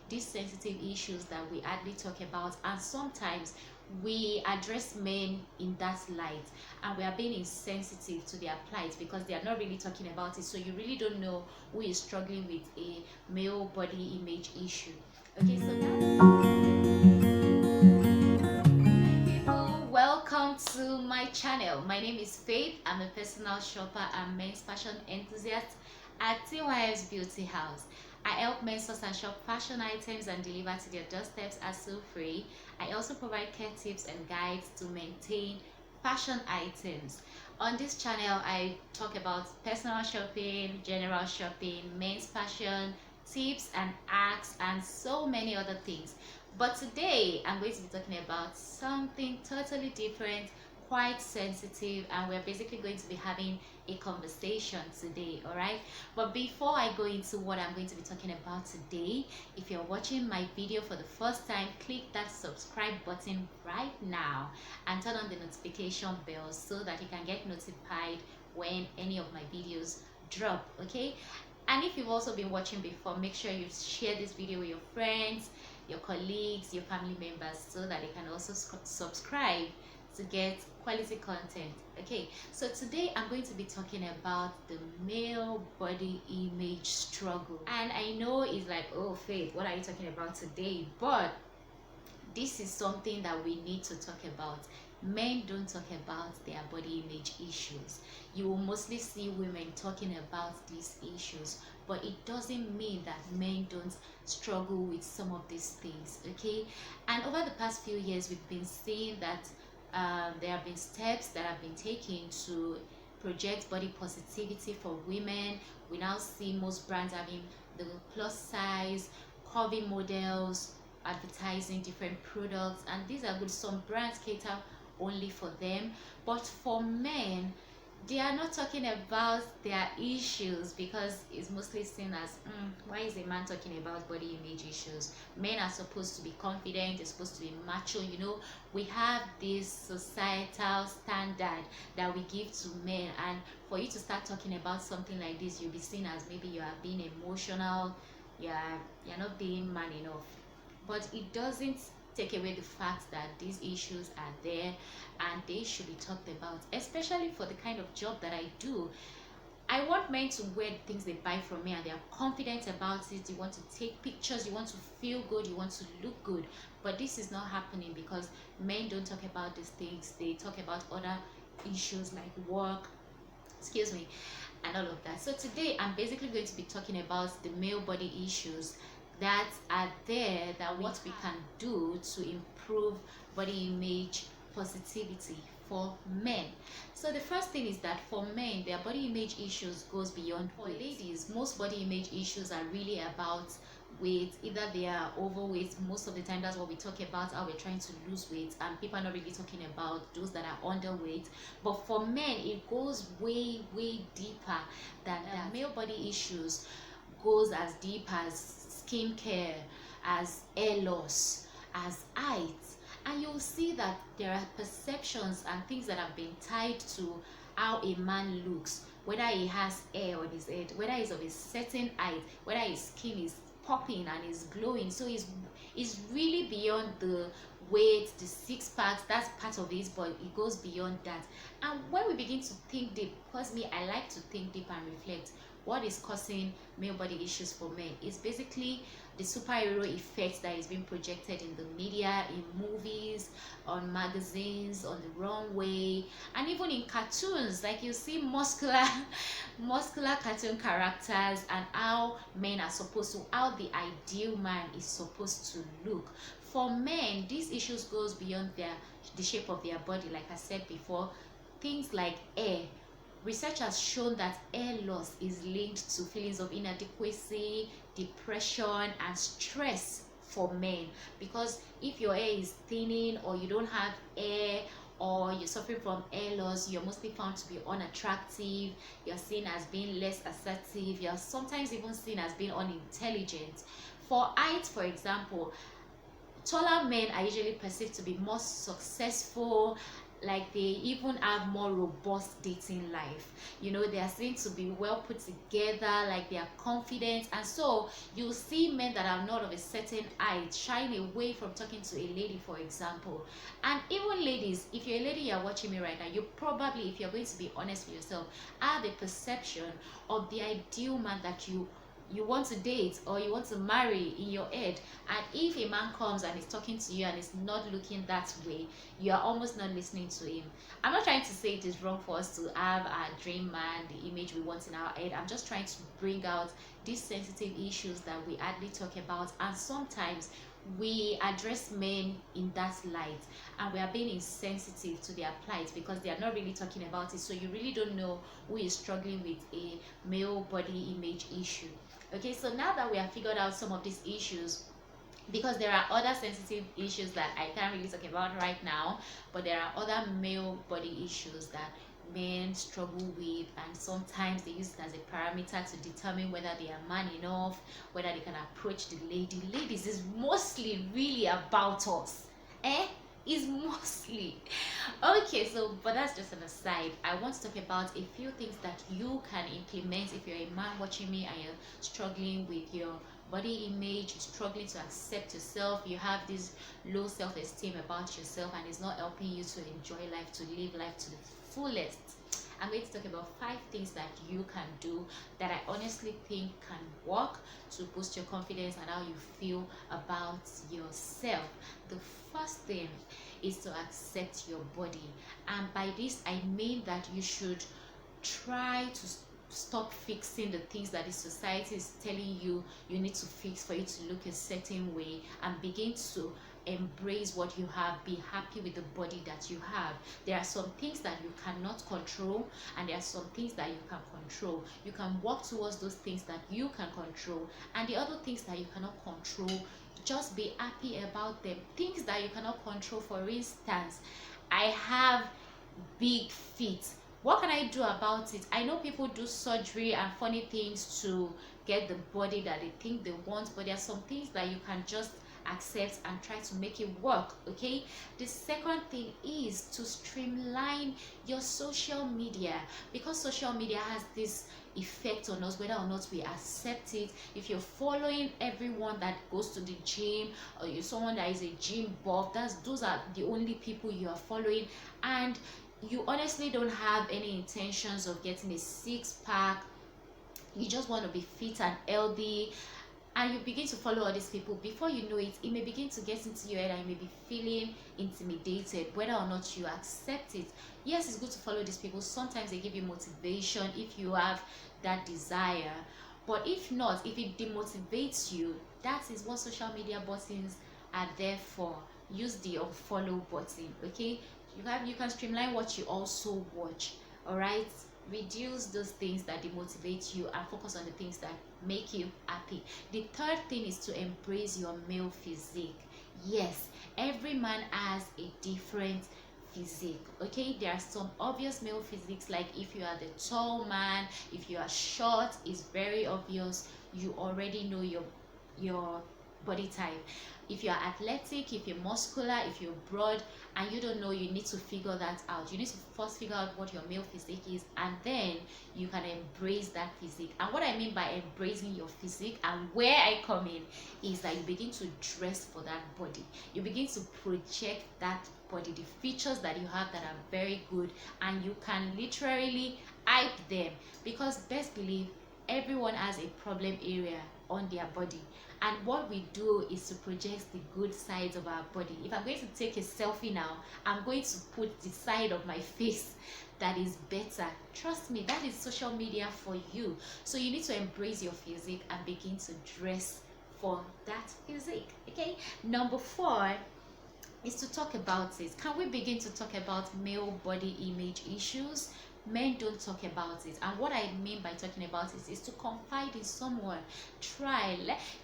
these sensitive issues that we hardly talk about, and sometimes we address men in that light, and we are being insensitive to their plight because they are not really talking about it. So you really don't know who is struggling with a male body image issue. Okay, so people, welcome to my channel. My name is Faith. I'm a personal shopper and men's fashion enthusiast at TYS Beauty House. I help men source and shop fashion items and deliver to their doorsteps hassle-free. I also provide care tips and guides to maintain fashion items. On this channel, I talk about personal shopping, general shopping, men's fashion, tips and hacks, and so many other things. But today, I'm going to be talking about something totally different, quite sensitive, and we're basically going to be having a conversation today. All right, but before I go into what I'm going to be talking about today, if you're watching my video for the first time, click that subscribe button right now and turn on the notification bell so that you can get notified when any of my videos drop. Okay, and if you've also been watching before, make sure you share this video with your friends, your colleagues, your family members, so that they can also subscribe to get quality content. Okay, so today I'm going to be talking about the male body image struggle. And I know it's like, oh Faith, what are you talking about today? But this is something that we need to talk about. Men don't talk about their body image issues. You will mostly see women talking about these issues, but it doesn't mean that men don't struggle with some of these things. Okay, and over the past few years, we've been seeing that there have been steps that have been taken to project body positivity for women. We now see most brands having the plus size, curvy models, advertising different products, and these are good. Some brands cater only for them, but for men, they are not talking about their issues because it's mostly seen as why is a man talking about body image issues? Men are supposed to be confident, they're supposed to be macho. You know, we have this societal standard that we give to men, and for you to start talking about something like this, you'll be seen as maybe you are being emotional, you're not being man enough. But it doesn't take away the fact that these issues are there and they should be talked about, especially for the kind of job that I do. I want men to wear the things they buy from me and they are confident about it. You want to take pictures, you want to feel good, you want to look good. But this is not happening because men don't talk about these things. They talk about other issues like work, excuse me, and all of that. So today I'm basically going to be talking about the male body issues that are there, that what we can do to improve body image positivity for men. So the first thing is that for men, their body image issues goes beyond weight. For ladies, most body image issues are really about weight. Either they are overweight, most of the time that's what we talk about, how we're trying to lose weight, and people are not really talking about those that are underweight. But for men, it goes way deeper than that. Male body issues goes as deep as skincare, as hair loss, as height, and you'll see that there are perceptions and things that have been tied to how a man looks, whether he has hair on his head, whether he's of a certain height, whether his skin is popping and is glowing. So it's really beyond the weight, the six packs, that's part of it, but it goes beyond that. And when we begin to think deep, because me, I like to think deep and reflect, what is causing male body issues for men is basically the superhero effect that is being projected in the media, in movies, on magazines, on the runway, and even in cartoons. Like you see muscular cartoon characters, and how men are supposed to, how the ideal man is supposed to look. For men, these issues goes beyond the shape of their body. Like I said before, things like hair. Research has shown that hair loss is linked to feelings of inadequacy, depression, and stress for men. Because if your hair is thinning, or you don't have hair, or you're suffering from hair loss, you're mostly found to be unattractive, you're seen as being less assertive, you're sometimes even seen as being unintelligent. For height, for example, taller men are usually perceived to be more successful, like they even have more robust dating life. You know, they are seen to be well put together, like they are confident. And so you see men that are not of a certain height shying away from talking to a lady, for example. And even ladies, if you're a lady, you're watching me right now, you probably, if you're going to be honest with yourself, have a perception of the ideal man that you want to date or you want to marry in your head. And if a man comes and is talking to you and is not looking that way, you are almost not listening to him. I'm not trying to say it is wrong for us to have our dream man, the image we want in our head. I'm just trying to bring out these sensitive issues that we hardly talk about, and sometimes we address men in that light, and we are being insensitive to their plight because they are not really talking about it. So you really don't know who is struggling with a male body image issue. Okay, so now that we have figured out some of these issues, because there are other sensitive issues that I can't really talk about right now, but there are other male body issues that men struggle with, and sometimes they use it as a parameter to determine whether they are man enough, whether they can approach the lady. Ladies, is mostly really about us, is mostly okay. So but that's just an aside. I want to talk about a few things that you can implement if you're a man watching me and you're struggling with your body image, you're struggling to accept yourself, you have this low self-esteem about yourself, and it's not helping you to enjoy life, to live life to the fullest. I'm going to talk about 5 things that you can do that I honestly think can work to boost your confidence and how you feel about yourself. The first thing is to accept your body, and by this I mean that you should try to stop fixing the things that the society is telling you you need to fix for you to look a certain way, and begin to embrace what you have. Be happy with the body that you have. There are some things that you cannot control, and there are some things that you can control. You can work towards those things that you can control, and the other things that you cannot control, just be happy about them. Things that you cannot control, for instance, I have big feet. What can I do about it? I know people do surgery and funny things to get the body that they think they want, but there are some things that you can just accept and try to make it work. Okay, the second thing is to streamline your social media, because social media has this effect on us whether or not we accept it. If you're following everyone that goes to the gym, or you're someone that is a gym buff, those are the only people you are following, and you honestly don't have any intentions of getting a six-pack. You just want to be fit and healthy, and you begin to follow all these people. Before you know it, it may begin to get into your head, and you may be feeling intimidated whether or not you accept it. Yes, it's good to follow these people. Sometimes they give you motivation if you have that desire, but if not, if it demotivates you, that is what social media buttons are there for. Use the unfollow button. Okay, you can streamline what you also watch. All right, reduce those things that demotivate you and focus on the things that make you happy. The third thing is to embrace your male physique. Yes, every man has a different physique. Okay, there are some obvious male physiques, like if you are the tall man, if you are short, it's very obvious. You already know your body type. If you're athletic, if you're muscular, if you're broad, and you don't know, you need to figure that out. You need to first figure out what your male physique is, and then you can embrace that physique. And what I mean by embracing your physique, and where I come in, is that you begin to dress for that body. You begin to project that body, the features that you have that are very good, and you can literally hype them, because best believe everyone has a problem area on their body, and what we do is to project the good sides of our body. If I'm going to take a selfie now, I'm going to put the side of my face that is better. Trust me, that is social media for you. So you need to embrace your physique and begin to dress for that physique. Okay, number 4 is to talk about it. Can we begin to talk about male body image issues? Men don't talk about it, and what I mean by talking about it is to confide in someone.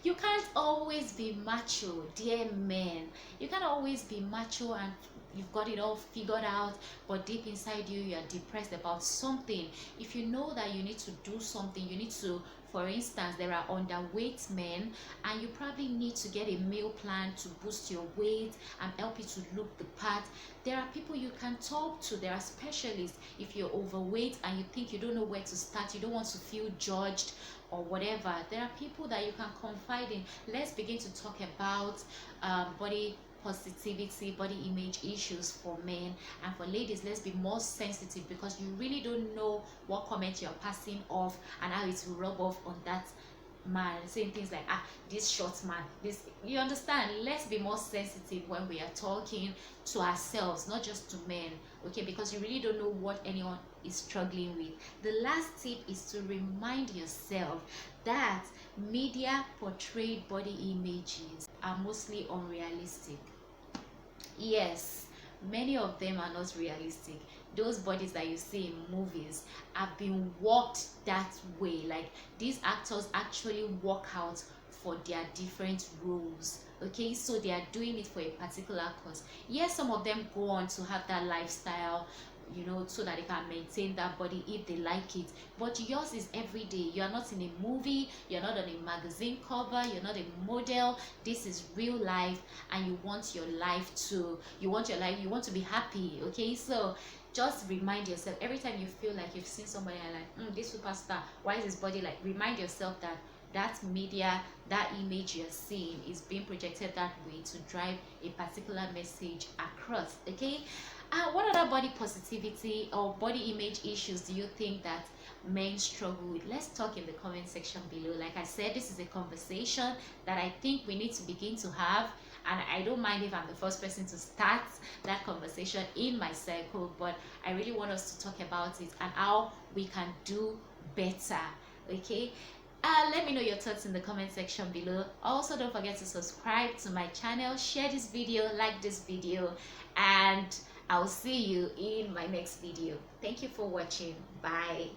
You can't always be macho, dear men. You can't always be macho and you've got it all figured out, but deep inside you, you are depressed about something. If you know that you need to do something, you need to, for instance, there are underweight men, and you probably need to get a meal plan to boost your weight and help you to look the part. There are people you can talk to. There are specialists. If you're overweight and you think you don't know where to start, you don't want to feel judged or whatever, there are people that you can confide in. Let's begin to talk about body positivity, body image issues for men. And for ladies, let's be more sensitive, because you really don't know what comment you're passing off and how it will rub off on that man, saying things like, ah, this short man, this, you understand. Let's be more sensitive when we are talking to ourselves, not just to men, okay? Because you really don't know what anyone is struggling with. The last tip is to remind yourself that media portrayed body images are mostly unrealistic. Yes, many of them are not realistic. Those bodies that you see in movies have been worked that way. Like, these actors actually work out for their different roles, okay? So they are doing it for a particular cause. Yes, some of them go on to have that lifestyle, you know, so that they can maintain that body if they like it, but yours is every day. You are not in a movie, you're not on a magazine cover, you're not a model. This is real life, and you want your life to, you want to be happy, okay? So just remind yourself every time you feel like you've seen somebody and like, this superstar, why is his body like, remind yourself that that media, that image you're seeing is being projected that way to drive a particular message across, okay? What other body positivity or body image issues do you think that men struggle with? Let's talk in the comment section below. Like I said, this is a conversation that I think we need to begin to have, and I don't mind if I'm the first person to start that conversation in my circle, but I really want us to talk about it and how we can do better, okay? Let me know your thoughts in the comment section below. Also, don't forget to subscribe to my channel, share this video, like this video, and I'll see you in my next video. Thank you for watching. Bye.